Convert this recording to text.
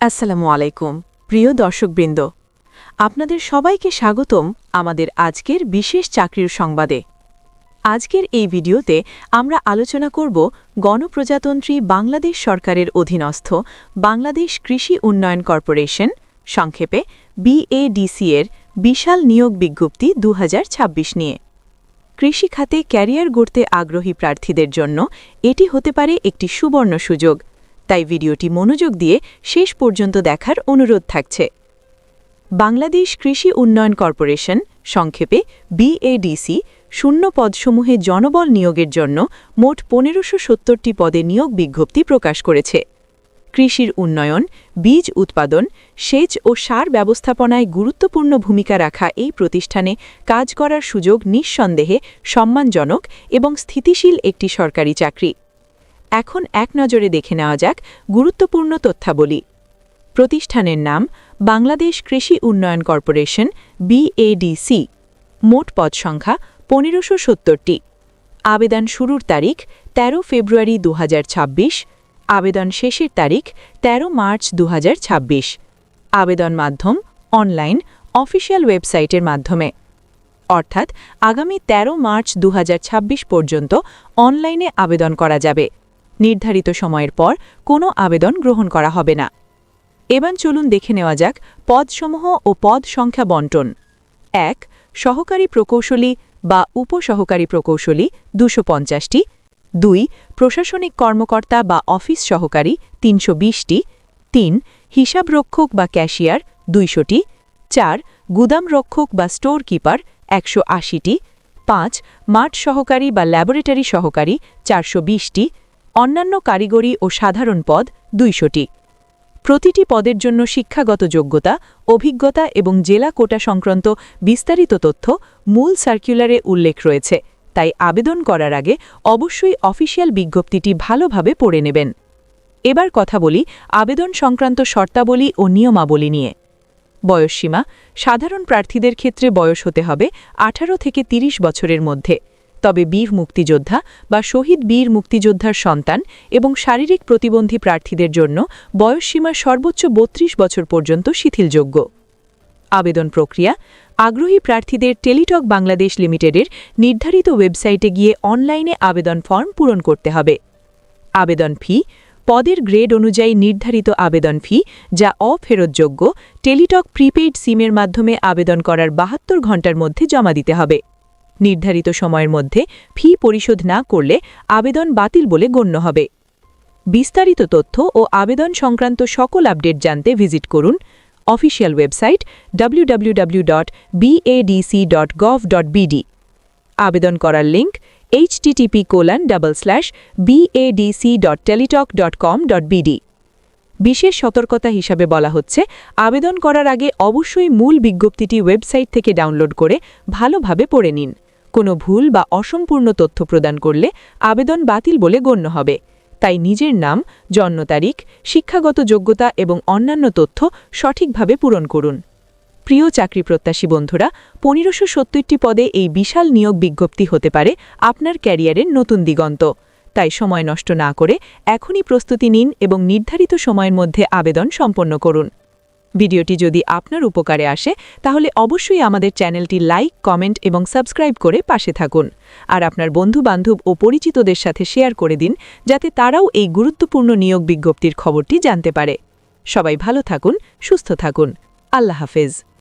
আসসালামু আলাইকুম প্রিয় দর্শকবৃন্দ, আপনাদের সবাইকে স্বাগতম আমাদের আজকের বিশেষ চাকরির সংবাদে। আজকের এই ভিডিওতে আমরা আলোচনা করব গণপ্রজাতন্ত্রী বাংলাদেশ সরকারের অধীনস্থ বাংলাদেশ কৃষি উন্নয়ন কর্পোরেশন, সংক্ষেপে BADC এর বিশাল নিয়োগ বিজ্ঞপ্তি 2026 নিয়ে। কৃষি খাতে ক্যারিয়ার গড়তে আগ্রহী প্রার্থীদের জন্য এটি হতে পারে একটি সুবর্ণ সুযোগ, তাই ভিডিওটি মনোযোগ দিয়ে শেষ পর্যন্ত দেখার অনুরোধ থাকছে। বাংলাদেশ কৃষি উন্নয়ন কর্পোরেশন, সংক্ষেপে BADC, শূন্য পদসমূহে জনবল নিয়োগের জন্য মোট 1570টি পদে নিয়োগ বিজ্ঞপ্তি প্রকাশ করেছে। কৃষির উন্নয়ন, বীজ উৎপাদন, সেচ ও সার ব্যবস্থাপনায় গুরুত্বপূর্ণ ভূমিকা রাখা এই প্রতিষ্ঠানে কাজ করার সুযোগ নিঃসন্দেহে সম্মানজনক এবং স্থিতিশীল একটি সরকারি চাকরি। এখন এক নজরে দেখে নেওয়া যাক গুরুত্বপূর্ণ তথ্যাবলী। প্রতিষ্ঠানের নাম বাংলাদেশ কৃষি উন্নয়ন কর্পোরেশন, BADC। মোট পদ সংখ্যা 1570টি। আবেদন শুরুর তারিখ 13 ফেব্রুয়ারি 2026। আবেদন শেষের তারিখ 13 মার্চ 2026। আবেদন মাধ্যম অনলাইন অফিসিয়াল ওয়েবসাইটের মাধ্যমে, অর্থাৎ আগামী 13 মার্চ 2026 পর্যন্ত অনলাইনে আবেদন করা যাবে। নির্ধারিত সময়ের পর কোনো আবেদন গ্রহণ করা হবে না। এবার চলুন দেখে নেওয়া যাক পদসমূহ ও পদ সংখ্যা বণ্টন। 1. সহকারী প্রকৌশলী বা উপসহকারী প্রকৌশলী 250টি। 2. প্রশাসনিক কর্মকর্তা বা অফিস সহকারী 320টি। 3. হিসাবরক্ষক বা ক্যাশিয়ার 200টি। 4. গুদাম রক্ষক বা স্টোর কিপার 180টি। 5. মাঠ সহকারী বা ল্যাবরেটরি সহকারী 420টি। অন্যান্য কারিগরি ও সাধারণ পদ 200টি। প্রতিটি পদের জন্য শিক্ষাগত যোগ্যতা, অভিজ্ঞতা এবং জেলা কোটা সংক্রান্ত বিস্তারিত তথ্য মূল সার্কুলারে উল্লেখ রয়েছে, তাই আবেদন করার আগে অবশ্যই অফিসিয়াল বিজ্ঞপ্তিটি ভালোভাবে পড়ে নেবেন। এবার কথা বলি আবেদন সংক্রান্ত শর্তাবলী ও নিয়মাবলী নিয়ে। বয়সসীমা সাধারণ প্রার্থীদের ক্ষেত্রে বয়স হতে হবে 18 থেকে 30 বছরের মধ্যে, তবে বীর মুক্তিযোদ্ধা বা শহীদ বীর মুক্তিযোদ্ধার সন্তান এবং শারীরিক প্রতিবন্ধী প্রার্থীদের জন্য বয়সসীমা সর্বোচ্চ 32 বছর পর্যন্ত শিথিলযোগ্য। আবেদন প্রক্রিয়া আগ্রহী প্রার্থীদের টেলিটক বাংলাদেশ লিমিটেডের নির্ধারিত ওয়েবসাইটে গিয়ে অনলাইনে আবেদন ফর্ম পূরণ করতে হবে। আবেদন ফি পদের গ্রেড অনুযায়ী নির্ধারিত আবেদন ফি, যা অফেরতযোগ্য, টেলিটক প্রিপেইড সিমের মাধ্যমে আবেদন করার 72 ঘণ্টার মধ্যে জমা দিতে হবে। নির্ধারিত সময়ের মধ্যে ফি পরিশোধ না করলে আবেদন বাতিল বলে গণ্য হবে। বিস্তারিত তথ্য ও আবেদন সংক্রান্ত সকল আপডেট জানতে ভিজিট করুন অফিসিয়াল ওয়েবসাইট www.badc.gov.bd। আবেদন করার লিঙ্ক http://badc.teletalk.com.bd। বিশেষ সতর্কতা হিসাবে বলা হচ্ছে, আবেদন করার আগে অবশ্যই মূল বিজ্ঞপ্তিটি ওয়েবসাইট থেকে ডাউনলোড করে ভালোভাবে পড়ে নিন। কোনো ভুল বা অসম্পূর্ণ তথ্য প্রদান করলে আবেদন বাতিল বলে গণ্য হবে, তাই নিজের নাম, জন্ম তারিখ, শিক্ষাগত যোগ্যতা এবং অন্যান্য তথ্য সঠিকভাবে পূরণ করুন। প্রিয় চাকরি প্রত্যাশী বন্ধুরা, 1570টি পদে এই বিশাল নিয়োগ বিজ্ঞপ্তি হতে পারে আপনার ক্যারিয়ারের নতুন দিগন্ত। তাই সময় নষ্ট না করে এখনই প্রস্তুতি নিন এবং নির্ধারিত সময়ের মধ্যে আবেদন সম্পন্ন করুন। ভিডিওটি যদি আপনার উপকারে আসে তাহলে অবশ্যই আমাদের চ্যানেলটি লাইক, কমেন্ট এবং সাবস্ক্রাইব করে পাশে থাকুন। আর আপনার বন্ধু-বান্ধব ও পরিচিতদের সাথে শেয়ার করে দিন, যাতে তারাও এই গুরুত্বপূর্ণ নিয়োগ বিজ্ঞপ্তির খবরটি জানতে পারে। সবাই ভালো থাকুন, সুস্থ থাকুন। আল্লাহ হাফেজ।